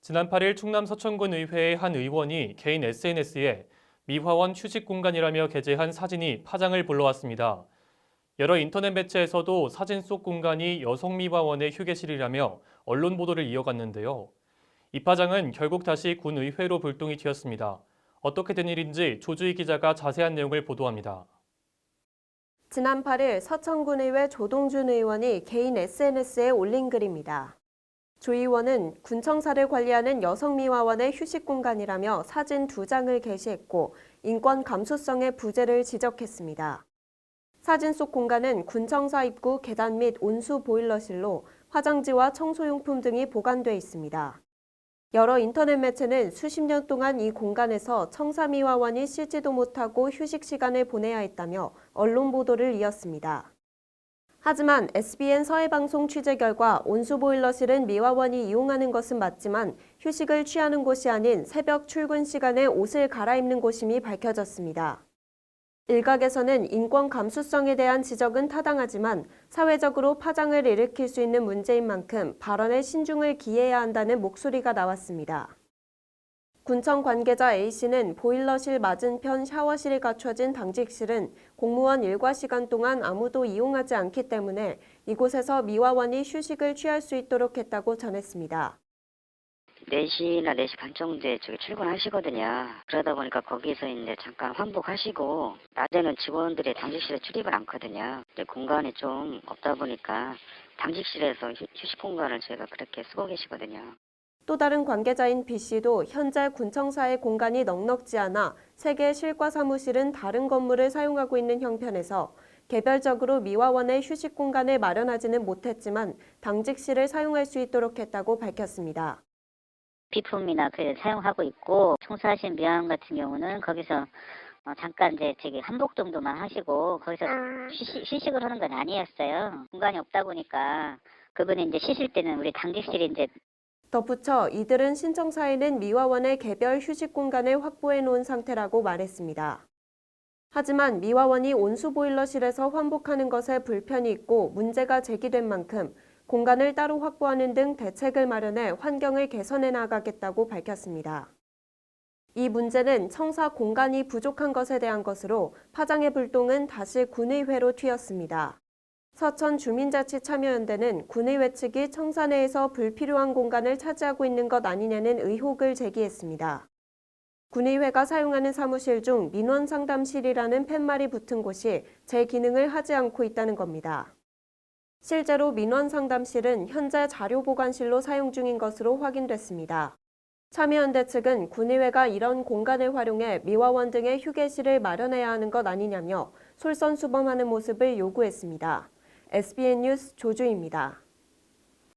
지난 8일 충남 서천군 의회의 한 의원이 개인 SNS에 미화원 휴식 공간이라며 게재한 사진이 파장을 불러왔습니다. 여러 인터넷 매체에서도 사진 속 공간이 여성 미화원의 휴게실이라며 언론 보도를 이어갔는데요. 이 파장은 결국 다시 군 의회로 불똥이 튀었습니다. 어떻게 된 일인지 조주희 기자가 자세한 내용을 보도합니다. 지난 8일 서천군의회 조동준 의원이 개인 SNS에 올린 글입니다. 조 의원은 군청사를 관리하는 여성미화원의 휴식 공간이라며 사진 2장을 게시했고 인권 감수성의 부재를 지적했습니다. 사진 속 공간은 군청사 입구 계단 및 온수 보일러실로 화장지와 청소용품 등이 보관돼 있습니다. 여러 인터넷 매체는 수십 년 동안 이 공간에서 청사미화원이 씻지도 못하고 휴식 시간을 보내야 했다며 언론 보도를 이었습니다. 하지만 SBN 서해방송 취재 결과 온수보일러실은 미화원이 이용하는 것은 맞지만 휴식을 취하는 곳이 아닌 새벽 출근 시간에 옷을 갈아입는 곳임이 밝혀졌습니다. 일각에서는 인권 감수성에 대한 지적은 타당하지만 사회적으로 파장을 일으킬 수 있는 문제인 만큼 발언에 신중을 기해야 한다는 목소리가 나왔습니다. 군청 관계자 A씨는 보일러실 맞은편 샤워실이 갖춰진 당직실은 공무원 일과 시간 동안 아무도 이용하지 않기 때문에 이곳에서 미화원이 휴식을 취할 수 있도록 했다고 전했습니다. 4시나 4시 반 정도에 저기 출근하시거든요. 그러다 보니까 거기서 이제 잠깐 환복하시고, 낮에는 직원들이 당직실에 출입을 않거든요. 근데 공간이 좀 없다 보니까 당직실에서 휴식 공간을 저희가 그렇게 쓰고 계시거든요. 또 다른 관계자인 B씨도 현재 군청사의 공간이 넉넉지 않아 3개 실과 사무실은 다른 건물을 사용하고 있는 형편에서 개별적으로 미화원의 휴식 공간을 마련하지는 못했지만 당직실을 사용할 수 있도록 했다고 밝혔습니다. 비품이나 그 사용하고 있고 청소하신 미화원 같은 경우는 거기서 잠깐 이제 저기 한복 정도만 하시고 거기서 휴식을 하는 건 아니었어요. 공간이 없다 보니까 그분이 이제 쉬실 때는 우리 당직실이 이제 덧붙여 이들은 신청사에는 미화원의 개별 휴식 공간을 확보해 놓은 상태라고 말했습니다. 하지만 미화원이 온수보일러실에서 환복하는 것에 불편이 있고 문제가 제기된 만큼 공간을 따로 확보하는 등 대책을 마련해 환경을 개선해 나가겠다고 밝혔습니다. 이 문제는 청사 공간이 부족한 것에 대한 것으로 파장의 불똥은 다시 군의회로 튀었습니다. 서천 주민자치참여연대는 군의회 측이 청사 내에서 불필요한 공간을 차지하고 있는 것 아니냐는 의혹을 제기했습니다. 군의회가 사용하는 사무실 중 민원상담실이라는 팻말이 붙은 곳이 제 기능을 하지 않고 있다는 겁니다. 실제로 민원상담실은 현재 자료보관실로 사용 중인 것으로 확인됐습니다. 참여연대 측은 군의회가 이런 공간을 활용해 미화원 등의 휴게실을 마련해야 하는 것 아니냐며 솔선수범하는 모습을 요구했습니다. SBN 뉴스 조주희입니다.